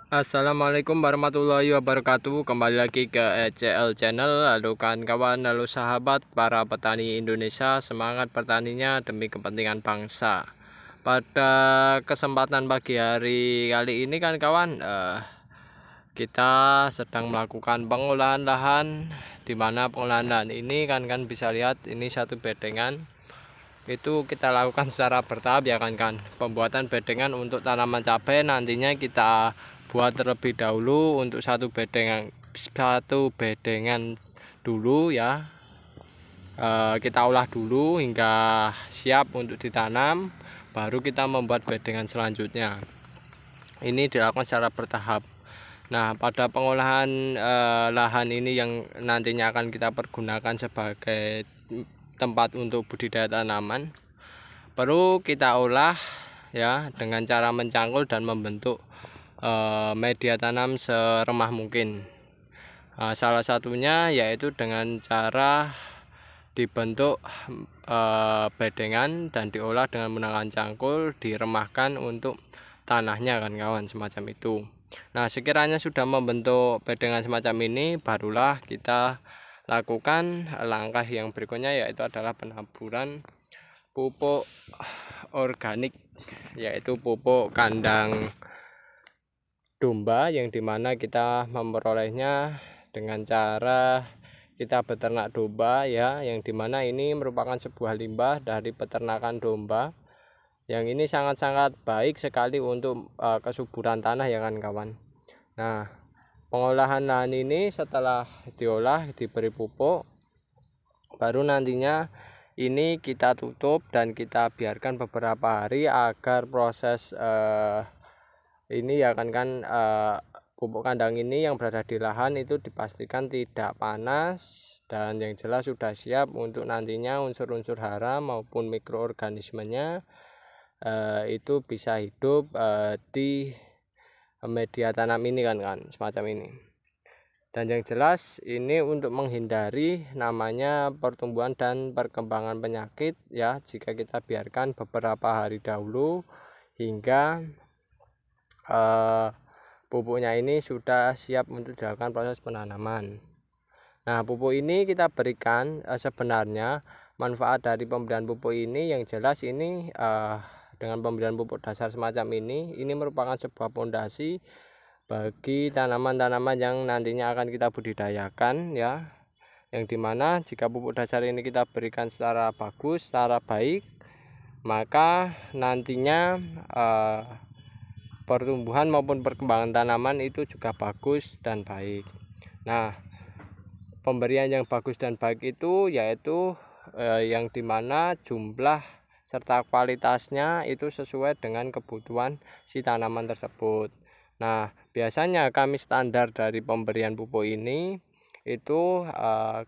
Assalamualaikum warahmatullahi wabarakatuh. Kembali lagi ke ECL Channel. Halo kawan-kawan, halo sahabat para petani Indonesia. Semangat bertaninya demi kepentingan bangsa. Pada kesempatan pagi hari kali ini kan kawan, kita sedang melakukan pengolahan lahan, dimana pengolahan lahan ini kan bisa lihat ini satu bedengan. Itu kita lakukan secara bertahap ya kan. Pembuatan bedengan untuk tanaman cabai nantinya kita buat terlebih dahulu untuk satu bedengan dulu ya. Kita olah dulu hingga siap untuk ditanam, baru kita membuat bedengan selanjutnya. Ini dilakukan secara bertahap. Nah, pada pengolahan lahan ini yang nantinya akan kita pergunakan sebagai tempat untuk budidaya tanaman, perlu kita olah ya dengan cara mencangkul dan membentuk media tanam seremah mungkin. Salah satunya yaitu dengan cara dibentuk bedengan dan diolah dengan menggunakan cangkul, diremahkan untuk tanahnya kan kawan, semacam itu. Nah, sekiranya sudah membentuk bedengan semacam ini, barulah kita lakukan langkah yang berikutnya, yaitu adalah penaburan pupuk organik, yaitu pupuk kandang domba, yang dimana kita memperolehnya dengan cara kita beternak domba ya, yang dimana ini merupakan sebuah limbah dari peternakan domba, yang ini sangat-sangat baik sekali untuk kesuburan tanah ya kan kawan. Nah, pengolahan lahan ini setelah diolah, diberi pupuk, baru nantinya ini kita tutup dan kita biarkan beberapa hari agar proses ini ya kan pupuk kandang ini yang berada di lahan itu dipastikan tidak panas, dan yang jelas sudah siap untuk nantinya unsur-unsur hara maupun mikroorganismenya itu bisa hidup di media tanam ini kan semacam ini. Dan yang jelas ini untuk menghindari namanya pertumbuhan dan perkembangan penyakit ya, jika kita biarkan beberapa hari dahulu hingga pupuknya ini sudah siap untuk dilakukan proses penanaman. Nah, pupuk ini kita berikan sebenarnya manfaat dari pemberian pupuk ini yang jelas ini dengan pemberian pupuk dasar semacam ini merupakan sebuah pondasi bagi tanaman-tanaman yang nantinya akan kita budidayakan ya, yang dimana jika pupuk dasar ini kita berikan secara bagus, secara baik, maka nantinya pertumbuhan maupun perkembangan tanaman itu juga bagus dan baik. Nah, pemberian yang bagus dan baik itu yaitu yang dimana jumlah serta kualitasnya itu sesuai dengan kebutuhan si tanaman tersebut. Nah, biasanya kami standar dari pemberian pupuk ini itu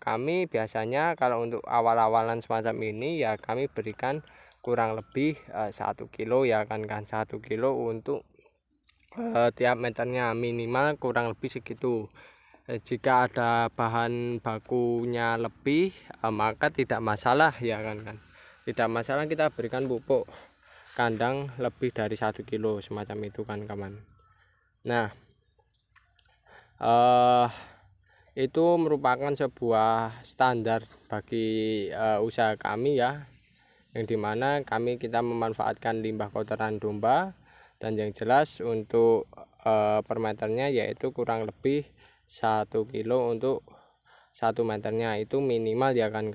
kami biasanya kalau untuk awal-awalan semacam ini ya kami berikan kurang lebih 1 kilo ya kan 1 kilo untuk tiap meternya, minimal kurang lebih segitu. Jika ada bahan bakunya lebih maka tidak masalah ya kan tidak masalah kita berikan pupuk kandang lebih dari 1 kilo semacam itu kan kawan. Nah, itu merupakan sebuah standar bagi usaha kami ya, yang dimana kita memanfaatkan limbah kotoran domba, dan yang jelas untuk per meternya yaitu kurang lebih 1 kilo untuk 1 meternya, itu minimal ya kan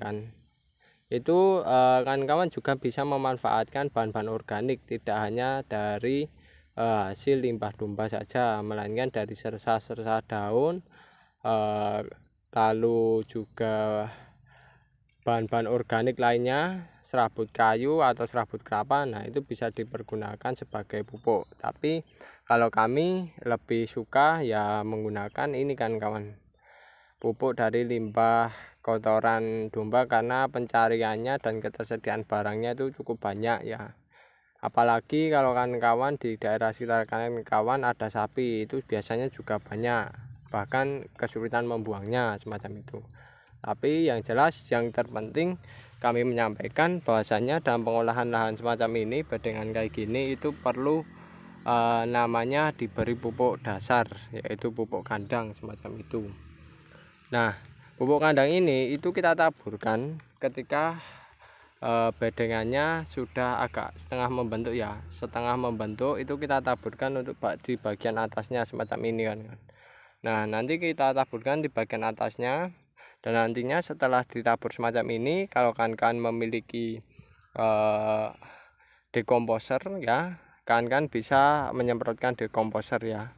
itu kawan-kawan juga bisa memanfaatkan bahan-bahan organik, tidak hanya dari hasil limbah domba saja, melainkan dari sersa-sersa daun, lalu juga bahan-bahan organik lainnya, serabut kayu atau serabut kelapa. Nah, itu bisa dipergunakan sebagai pupuk. Tapi kalau kami lebih suka ya menggunakan ini kan kawan, pupuk dari limbah kotoran domba, karena pencariannya dan ketersediaan barangnya itu cukup banyak ya. Apalagi kalau kawan-kawan di daerah sekitar kawan ada sapi, itu biasanya juga banyak, bahkan kesulitan membuangnya semacam itu. Tapi yang jelas yang terpenting kami menyampaikan bahwasanya dalam pengolahan lahan semacam ini, bedengan kayak gini itu perlu namanya diberi pupuk dasar, yaitu pupuk kandang semacam itu. Nah, pupuk kandang ini itu kita taburkan ketika bedengannya sudah agak setengah membentuk ya, setengah membentuk itu kita taburkan untuk di bagian atasnya semacam ini kan. Nah, nanti kita taburkan di bagian atasnya, dan nantinya setelah ditabur semacam ini, kalau kawan-kawan memiliki dekomposer ya, kawan-kawan bisa menyemprotkan dekomposer ya,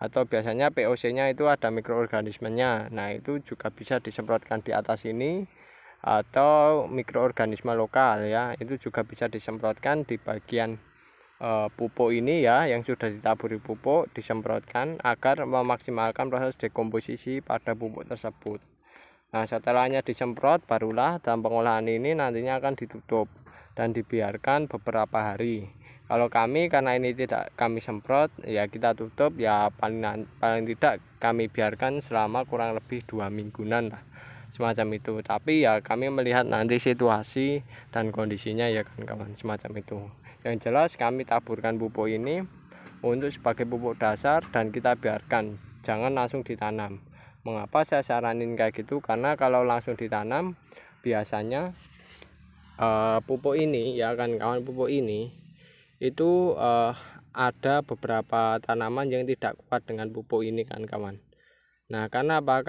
atau biasanya POC-nya itu ada mikroorganismenya. Nah, itu juga bisa disemprotkan di atas ini, atau mikroorganisme lokal ya, itu juga bisa disemprotkan di bagian pupuk ini ya, yang sudah ditaburi pupuk disemprotkan agar memaksimalkan proses dekomposisi pada pupuk tersebut. Nah, setelahnya disemprot, barulah dalam pengolahan ini nantinya akan ditutup dan dibiarkan beberapa hari. Kalau kami, karena ini tidak kami semprot ya, kita tutup ya, paling tidak kami biarkan selama kurang lebih 2 mingguan lah, semacam itu. Tapi ya kami melihat nanti situasi dan kondisinya ya kan kawan, semacam itu. Yang jelas kami taburkan pupuk ini untuk sebagai pupuk dasar dan kita biarkan, jangan langsung ditanam. Mengapa saya saranin kayak gitu? Karena kalau langsung ditanam biasanya pupuk ini ya kan kawan, pupuk ini itu ada beberapa tanaman yang tidak kuat dengan pupuk ini kan kawan. Nah, karena apa?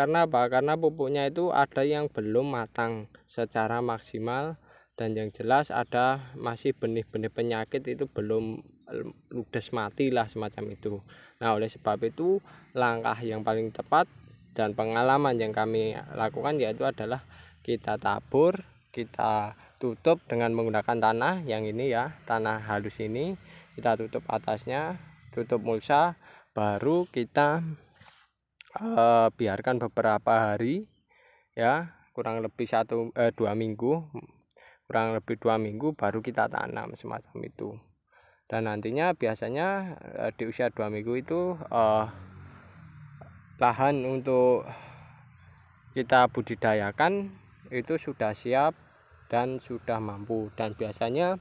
Karena pupuknya itu ada yang belum matang secara maksimal, dan yang jelas ada masih benih-benih penyakit itu belum ludes mati lah, semacam itu. Nah, oleh sebab itu langkah yang paling tepat dan pengalaman yang kami lakukan yaitu adalah kita tabur, kita tutup dengan menggunakan tanah yang ini ya, tanah halus ini, kita tutup atasnya, tutup mulsa, baru kita biarkan beberapa hari ya, kurang lebih 2 minggu, kurang lebih 2 minggu baru kita tanam semacam itu. Dan nantinya biasanya di usia 2 minggu itu lahan untuk kita budidayakan itu sudah siap dan sudah mampu. Dan biasanya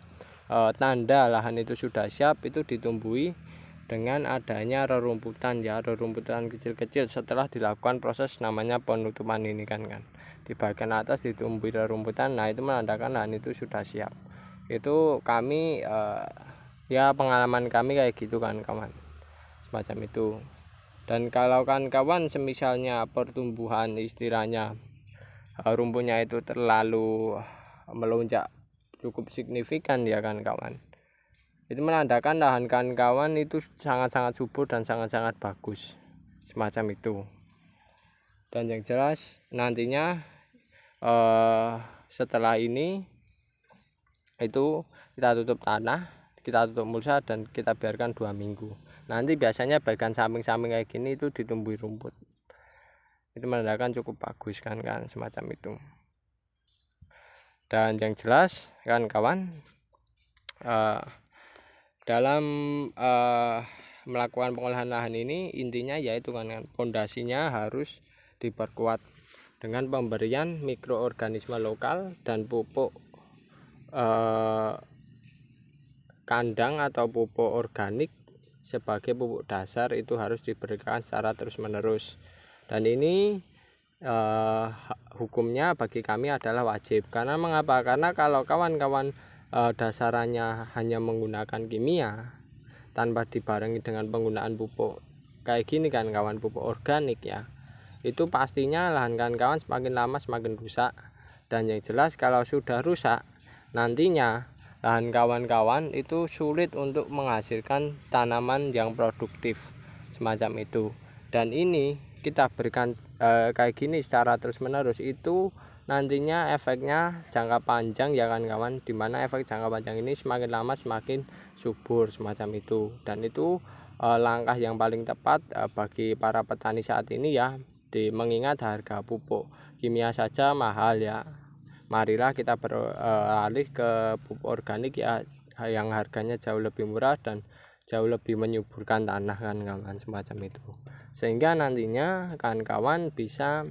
tanda lahan itu sudah siap itu ditumbuhi dengan adanya rerumputan ya, rerumputan kecil-kecil setelah dilakukan proses namanya penutupan ini kan. Di bagian atas ditumbuhi rerumputan, nah itu menandakan lahan itu sudah siap. Itu kami ya, pengalaman kami kayak gitu kan kawan, semacam itu. Dan kalau kawan semisalnya pertumbuhan istilahnya rumputnya itu terlalu melonjak cukup signifikan ya kan kawan, itu menandakan lahan kawan itu sangat-sangat subur dan sangat-sangat bagus, semacam itu. Dan yang jelas nantinya setelah ini itu kita tutup tanah, kita tutup mulsa, dan kita biarkan 2 minggu. Nanti biasanya bagian samping-samping kayak gini itu ditumbuhi rumput, itu menandakan cukup bagus kan semacam itu. Dan yang jelas kan kawan, dalam melakukan pengolahan lahan ini intinya yaitu kan pondasinya harus diperkuat dengan pemberian mikroorganisme lokal dan pupuk kandang atau pupuk organik sebagai pupuk dasar, itu harus diberikan secara terus-menerus. Dan ini hukumnya bagi kami adalah wajib. Karena mengapa? Karena kalau kawan-kawan dasarannya hanya menggunakan kimia tanpa dibarengi dengan penggunaan pupuk kayak gini kan kawan, pupuk organik ya, itu pastinya lahan kawan semakin lama semakin rusak. Dan yang jelas kalau sudah rusak, nantinya lahan kawan-kawan itu sulit untuk menghasilkan tanaman yang produktif, semacam itu. Dan ini kita berikan kayak gini secara terus-menerus, itu nantinya efeknya jangka panjang ya kan kawan, dimana efek jangka panjang ini semakin lama semakin subur, semacam itu. Dan itu langkah yang paling tepat bagi para petani saat ini ya, mengingat harga pupuk kimia saja mahal ya. Marilah kita beralih ke pupuk organik ya, yang harganya jauh lebih murah dan jauh lebih menyuburkan tanah kan kawan, semacam itu. Sehingga nantinya kawan-kawan bisa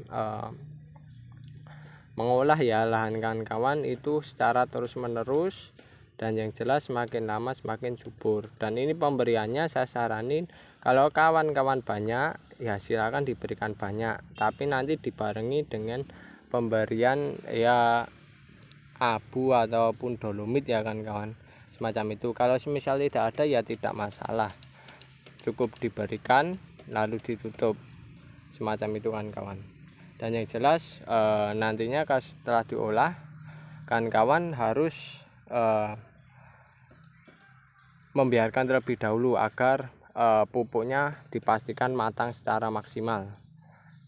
mengolah ya lahan kawan-kawan itu secara terus menerus dan yang jelas semakin lama semakin subur. Dan ini pemberiannya saya saranin kalau kawan-kawan banyak ya silakan diberikan banyak, tapi nanti dibarengi dengan pemberian ya abu ataupun dolomit ya kan kawan, semacam itu. Kalau semisal tidak ada ya tidak masalah, cukup diberikan lalu ditutup semacam itu kan kawan. Dan yang jelas nantinya setelah diolah kan kawan harus membiarkan terlebih dahulu agar pupuknya dipastikan matang secara maksimal.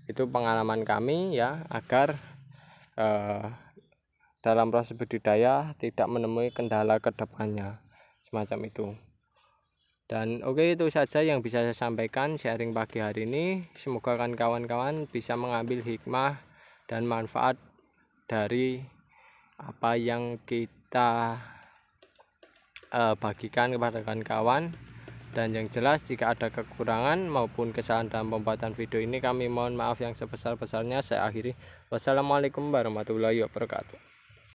Itu pengalaman kami ya, agar dalam proses budidaya tidak menemui kendala ke depannya semacam itu. Dan oke, itu saja yang bisa saya sampaikan sharing pagi hari ini. Semoga kan kawan-kawan bisa mengambil hikmah dan manfaat dari apa yang kita bagikan kepada kawan-kawan. Dan yang jelas jika ada kekurangan maupun kesalahan dalam pembuatan video ini, kami mohon maaf yang sebesar-besarnya. Saya akhiri. Wassalamualaikum warahmatullahi wabarakatuh.